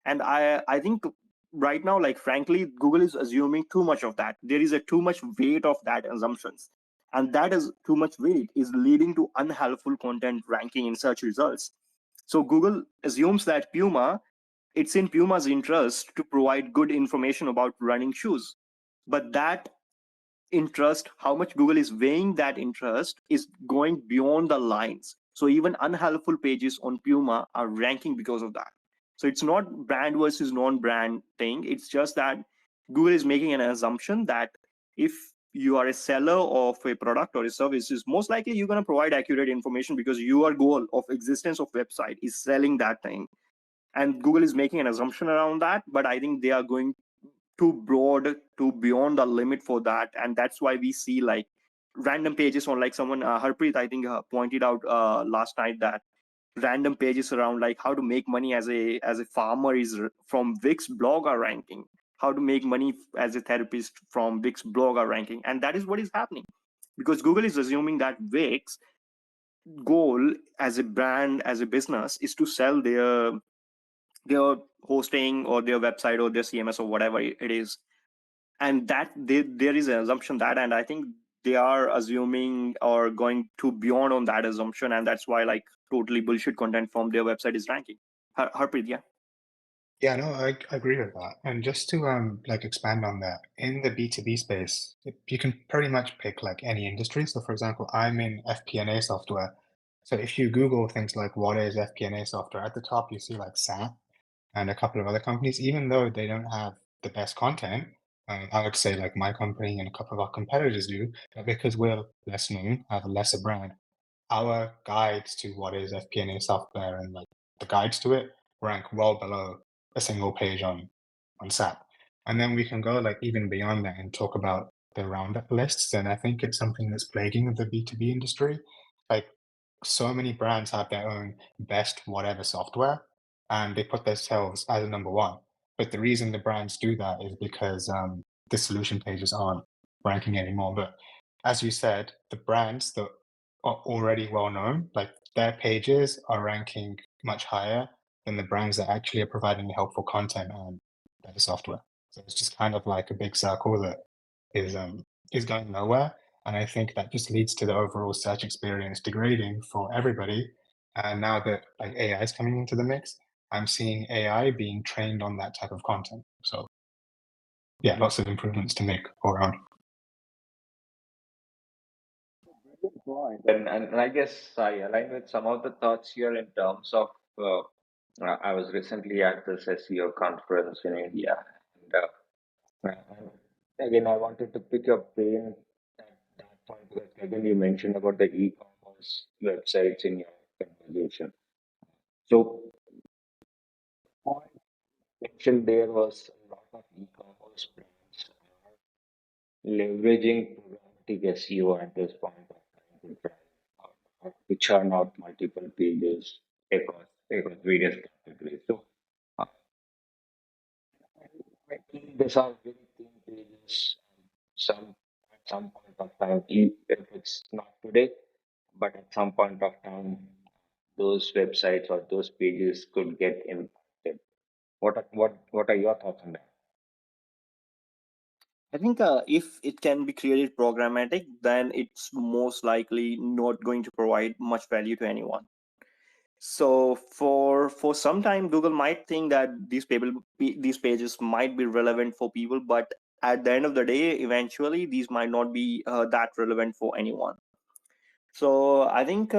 And I think right now, like frankly, Google is assuming too much of that. There is a too much weight of that assumptions. And that is too much weight is leading to unhelpful content ranking in search results. So Google assumes that it's in Puma's interest to provide good information about running shoes. But that interest, how much Google is weighing that interest, is going beyond the lines. So even unhelpful pages on Puma are ranking because of that. So it's not brand versus non-brand thing. It's just that Google is making an assumption that if you are a seller of a product or a service, is most likely you're going to provide accurate information because your goal of existence of website is selling that thing. And Google is making an assumption around that, but I think they are going too broad, too beyond the limit for that. And that's why we see like random pages on, like someone Harpreet I think pointed out last night, that random pages around like how to make money as a farmer is from Wix blog are ranking, how to make money as a therapist from Wix blog are ranking. And that is what is happening because Google is assuming that Wix goal as a brand, as a business, is to sell their hosting or their website or their CMS or whatever it is. And that there is an assumption that, and I think they are assuming or going too beyond on that assumption, and that's why like totally bullshit content from their website is ranking. Harpreet, yeah. Yeah, no, I agree with that. And just to like expand on that, in the B2B space, you can pretty much pick like any industry. So for example, I'm in FP&A software. So if you Google things like what is FP&A software, at the top you see like SAP and a couple of other companies, even though they don't have the best content, I would say like my company and a couple of our competitors do, but because we're less known, have a lesser brand, our guides to what is FP&A software and like the guides to it rank well below a single page on SAP. And then we can go like even beyond that and talk about the roundup lists. And I think it's something that's plaguing the B2B industry. Like so many brands have their own best whatever software and they put themselves as a number one. But the reason the brands do that is because the solution pages aren't ranking anymore. But as you said, the brands that are already well known, like their pages are ranking much higher than the brands that actually are providing helpful content and better software. So it's just kind of like a big circle that is going nowhere. And I think that just leads to the overall search experience degrading for everybody. And now that like AI is coming into the mix, I'm seeing AI being trained on that type of content. So yeah, lots of improvements to make all around. Good point. And I guess I align with some of the thoughts here in terms of I was recently at this SEO conference in India, and again I wanted to pick your brain at that point because again you mentioned about the e-commerce websites in your conversation. So point mentioned there was a lot of e-commerce brands are leveraging programmatic SEO at this point of time to drive to churn out multiple pages across various categories. So I think these are very thin pages. Some at some point of time, if it's not today, but at some point of time, those websites or those pages could get impacted. What are your thoughts on that? I think if it can be created programmatic, then it's most likely not going to provide much value to anyone. So for some time, Google might think that these pages might be relevant for people, but at the end of the day, eventually these might not be that relevant for anyone. So I think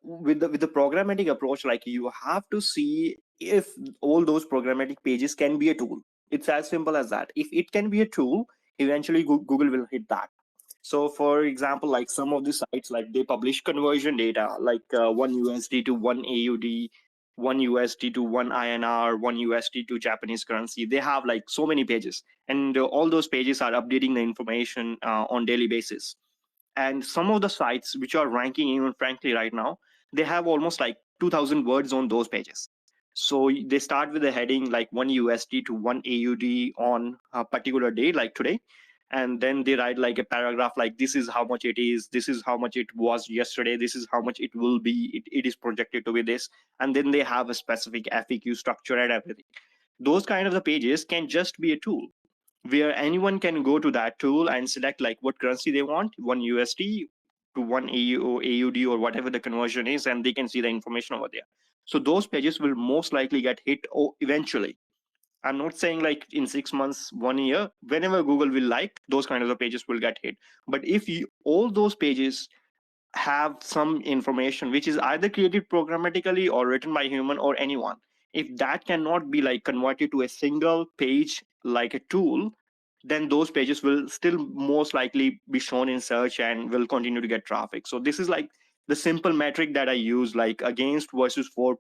with the programmatic approach, like you have to see if all those programmatic pages can be a tool. It's as simple as that. If it can be a tool, eventually Google will hit that. So for example, like some of the sites, like they publish conversion data, like 1 USD to 1 AUD, 1 USD to 1 INR, 1 USD to Japanese currency. They have like so many pages, and all those pages are updating the information on daily basis. And some of the sites which are ranking even frankly right now, they have almost like 2000 words on those pages. So they start with a heading like 1 USD to 1 AUD on a particular day, like today, and then they write like a paragraph like this is how much it is, this is how much it was yesterday, this is how much it will be, it is projected to be this. And then they have a specific FAQ structure and everything. Those kind of the pages can just be a tool where anyone can go to that tool and select like what currency they want, 1 USD to 1 AUD or whatever the conversion is, and they can see the information over there. So those pages will most likely get hit eventually. I'm not saying like in 6 months, 1 year, whenever Google will like, those kind of the pages will get hit. But if all those pages have some information which is either created programmatically or written by human or anyone, if that cannot be like converted to a single page like a tool, then those pages will still most likely be shown in search and will continue to get traffic. So this is like the simple metric that I use, like against versus for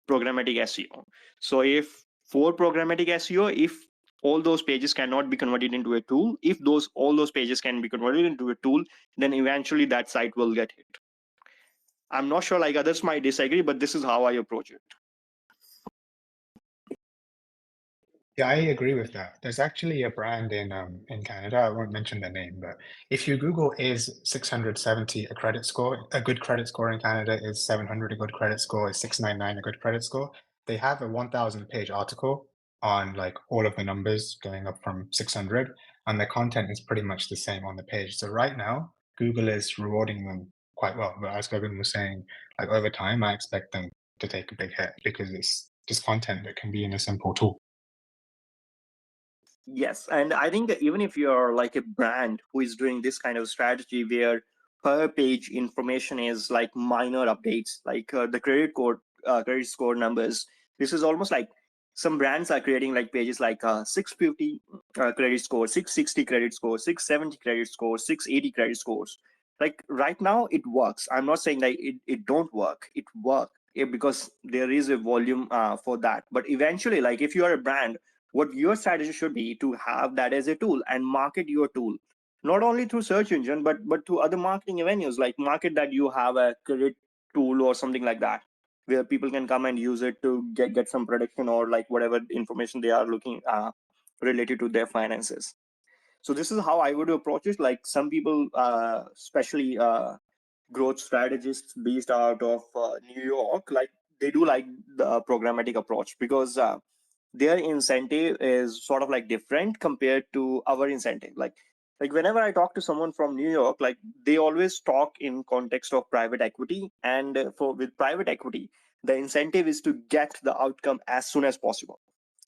programmatic SEO. So if for programmatic SEO, if all those pages cannot be converted into a tool, if all those pages can be converted into a tool, then eventually that site will get hit. I'm not sure, like others might disagree, but this is how I approach it. Yeah, I agree with that. There's actually a brand in Canada. I won't mention the name, but if you Google is 670 a credit score, a good credit score in Canada is 700 a good credit score, is 699 a good credit score. They have a 1,000 page article on like all of the numbers going up from 600, and the content is pretty much the same on the page. So right now, Google is rewarding them quite well. But as Govind was saying, like over time, I expect them to take a big hit because it's just content that can be in a simple tool. Yes, and I think that even if you're like a brand who is doing this kind of strategy where per page information is like minor updates, like the credit score numbers, this is almost like some brands are creating like pages like 650 credit score, 660 credit score, 670 credit score, 680 credit scores. Like right now it works. I'm not saying that it don't work. It works because there is a volume for that. But eventually, like if you are a brand, what your strategy should be to have that as a tool and market your tool, not only through search engine, but to other marketing avenues, like market that you have a credit tool or something like that, where people can come and use it to get some prediction or like whatever information they are looking related to their finances. So this is how I would approach it. Like some people, especially growth strategists based out of New York, like they do like the programmatic approach because their incentive is sort of like different compared to our incentive. Like whenever I talk to someone from New York, like they always talk in context of private equity, and for with private equity, the incentive is to get the outcome as soon as possible.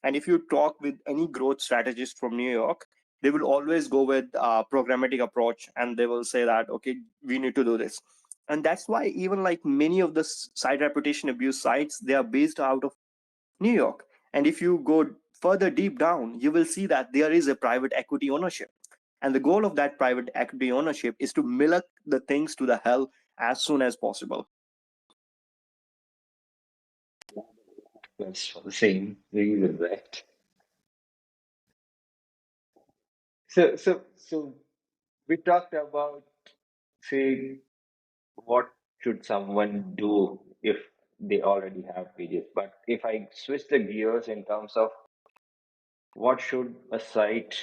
And if you talk with any growth strategist from New York, they will always go with a programmatic approach, and they will say that okay, we need to do this. And that's why even like many of the site reputation abuse sites, they are based out of New York. And if you go further deep down, you will see that there is a private equity ownership. And the goal of that private equity ownership is to milk the things to the hell as soon as possible. That's for the same reason, right? So we talked about, say, what should someone do if they already have pages. But if I switch the gears in terms of what should a site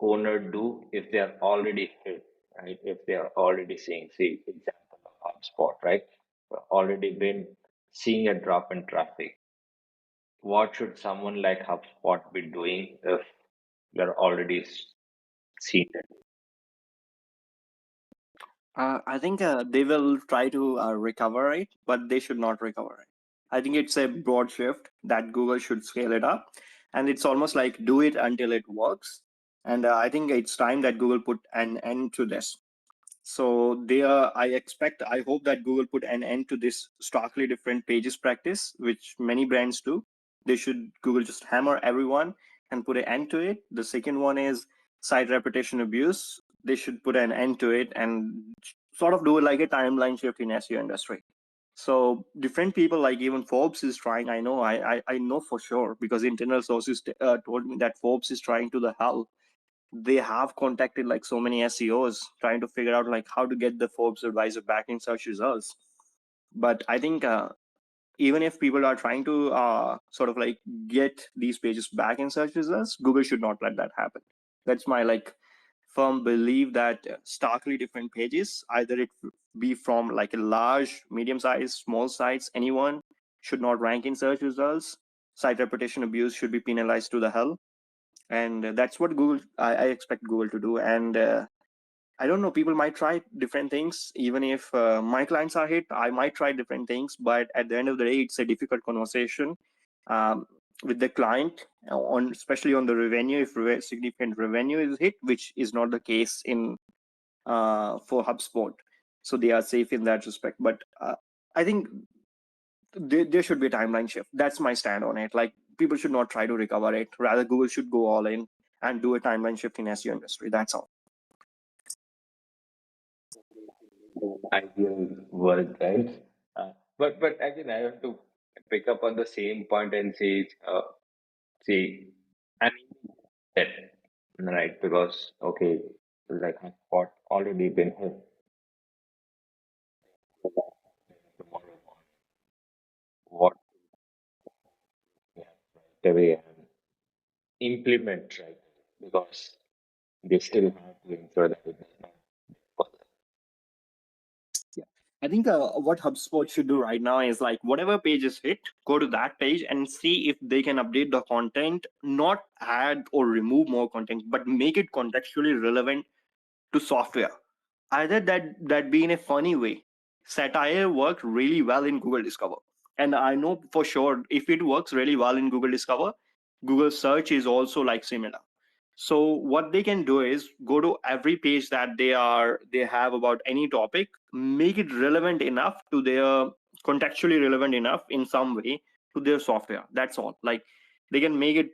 owner do if they are already hit, right? If they are already seeing, say, example of HubSpot, right? Already been seeing a drop in traffic. What should someone like HubSpot be doing if they're already seeing it? I think they will try to recover it, but they should not recover it. I think it's a broad shift that Google should scale it up. And it's almost like do it until it works. And I think it's time that Google put an end to this. So I hope that Google put an end to this starkly different pages practice, which many brands do. Google just hammer everyone and put an end to it. The second one is site reputation abuse. They should put an end to it and sort of do it like a timeline shift in SEO industry. So different people, like even Forbes is trying. I know for sure because internal sources told me that Forbes is trying to the hell. They have contacted like so many SEOs trying to figure out like how to get the Forbes advisor back in search results. But I think even if people are trying to sort of like get these pages back in search results, Google should not let that happen. That's my like firm belief that starkly different pages, either it be from like a large, medium size, small sites, anyone should not rank in search results. Site reputation abuse should be penalized to the hell. And that's what I expect Google to do. And I don't know, people might try different things. Even if my clients are hit, I might try different things, but at the end of the day, it's a difficult conversation with the client on, especially on the revenue. If significant revenue is hit, which is not the case in for HubSpot, so they are safe in that respect. But I think there should be a timeline shift. That's my stand on it. Like people should not try to recover it. Rather, Google should go all in and do a timeline shift in SEO industry. That's all. Ideal world, right? But again, I have to pick up on the same point and say, I mean that, right? Because okay, like what already been hit. Tomorrow morning, what we have right away and implement right because they still have to ensure that it does not fall. Yeah. I think what HubSpot should do right now is like whatever page is hit, go to that page and see if they can update the content, not add or remove more content, but make it contextually relevant to software. Either that be in a funny way. Satire worked really well in Google Discover. And I know for sure if it works really well in Google Discover, Google search is also like similar. So what they can do is go to every page that they have about any topic, make it relevant enough to their contextually relevant enough in some way to their software. That's all. Like they can make it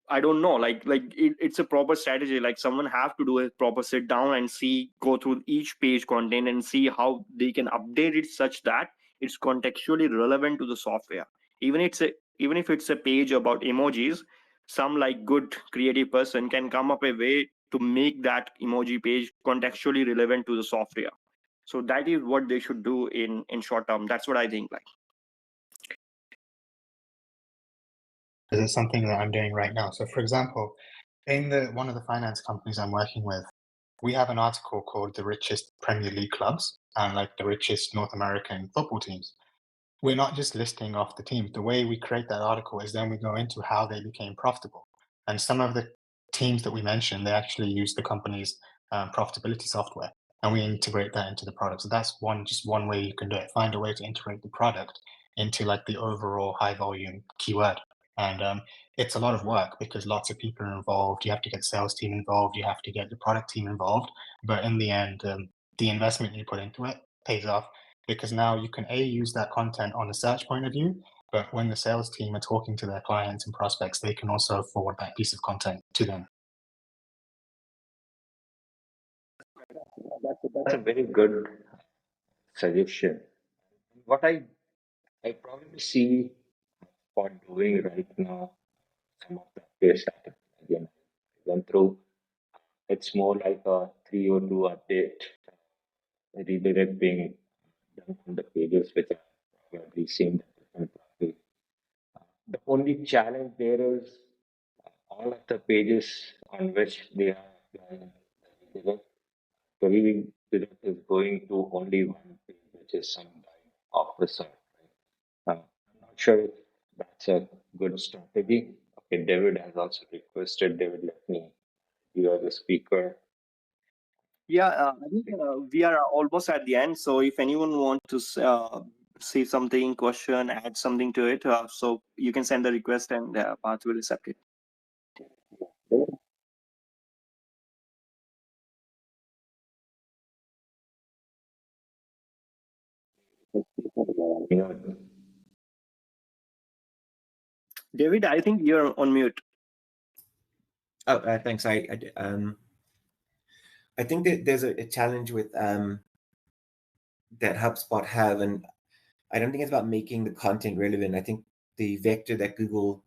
I don't know, it's a proper strategy. Like someone have to do a proper sit down and see, go through each page content and see how they can update it such that it's contextually relevant to the software. Even if it's a page about emojis, some like good creative person can come up a way to make that emoji page contextually relevant to the software. So that is what they should do in short term. That's what I think. Like, This is something that I'm doing right now. So, for example, in one of the finance companies I'm working with, we have an article called "The Richest Premier League Clubs" and like the richest North American football teams. We're not just listing off the teams. The way we create that article is then we go into how they became profitable. And some of the teams that we mentioned, they actually use the company's profitability software, and we integrate that into the product. So that's just one way you can do it. Find a way to integrate the product into like the overall high volume keyword. And it's a lot of work because lots of people are involved. You have to get sales team involved. You have to get the product team involved. But in the end, the investment you put into it pays off, because now you can use that content on a search point of view, but when the sales team are talking to their clients and prospects, they can also forward that piece of content to them. That's a very good suggestion. What I probably see for doing right now, some of the case that again I went through, it's more like a 302 update, redirect being done on the pages which are probably seen different way. The only challenge there is all of the pages on which they are applying the redirect. The redirect is going to only one page, which is some guide of the sort. I'm not sure if that's a good strategy. Okay, David has also requested. David, let me. You are the speaker. yeah, I think we are almost at the end. So if anyone wants to say something, question, add something to it, so you can send the request and Path will accept it. You know, David, I think you're on mute. Oh, thanks. I think that there's a challenge with that HubSpot have, and I don't think it's about making the content relevant. I think the vector that Google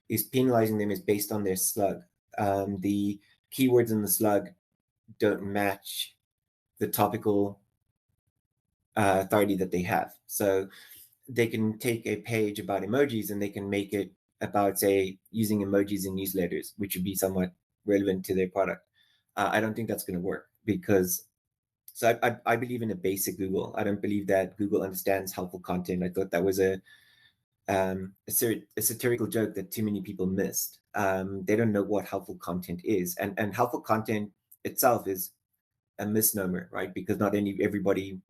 is penalizing them is based on their slug. The keywords in the slug don't match the topical authority that they have. So they can take a page about emojis and they can make it about, say, using emojis in newsletters, which would be somewhat relevant to their product. I don't think that's going to work because, so I believe in a basic Google. I don't believe that Google understands helpful content. I thought that was a satirical joke that too many people missed. They don't know what helpful content is, and helpful content itself is a misnomer, right? Because not everybody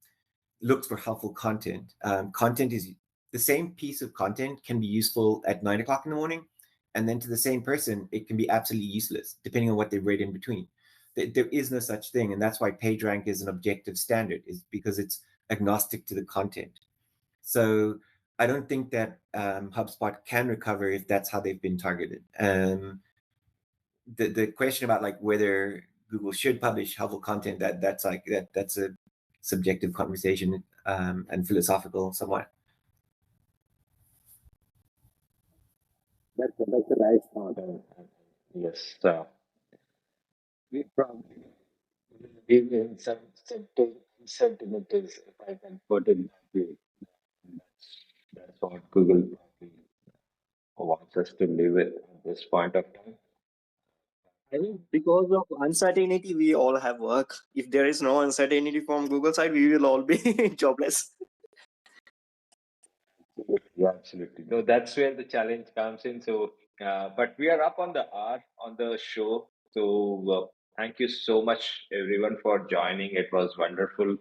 looks for helpful content. Content is the same piece of content can be useful at 9 o'clock in the morning, and then to the same person, it can be absolutely useless depending on what they've read in between. There is no such thing, and that's why PageRank is an objective standard, is because it's agnostic to the content. So I don't think that HubSpot can recover if that's how they've been targeted. The question about like whether Google should publish helpful content, that's a subjective conversation and philosophical somewhat. that's a nice thought. Yes, we probably live in some sentimentals, if I can put it that way. That's what Google probably wants us to live with at this point of time. I think because of uncertainty, we all have work. If there is no uncertainty from Google side, we will all be jobless. Yeah, absolutely. No, that's where the challenge comes in. So, but we are up on the hour on the show. So, thank you so much, everyone, for joining. It was wonderful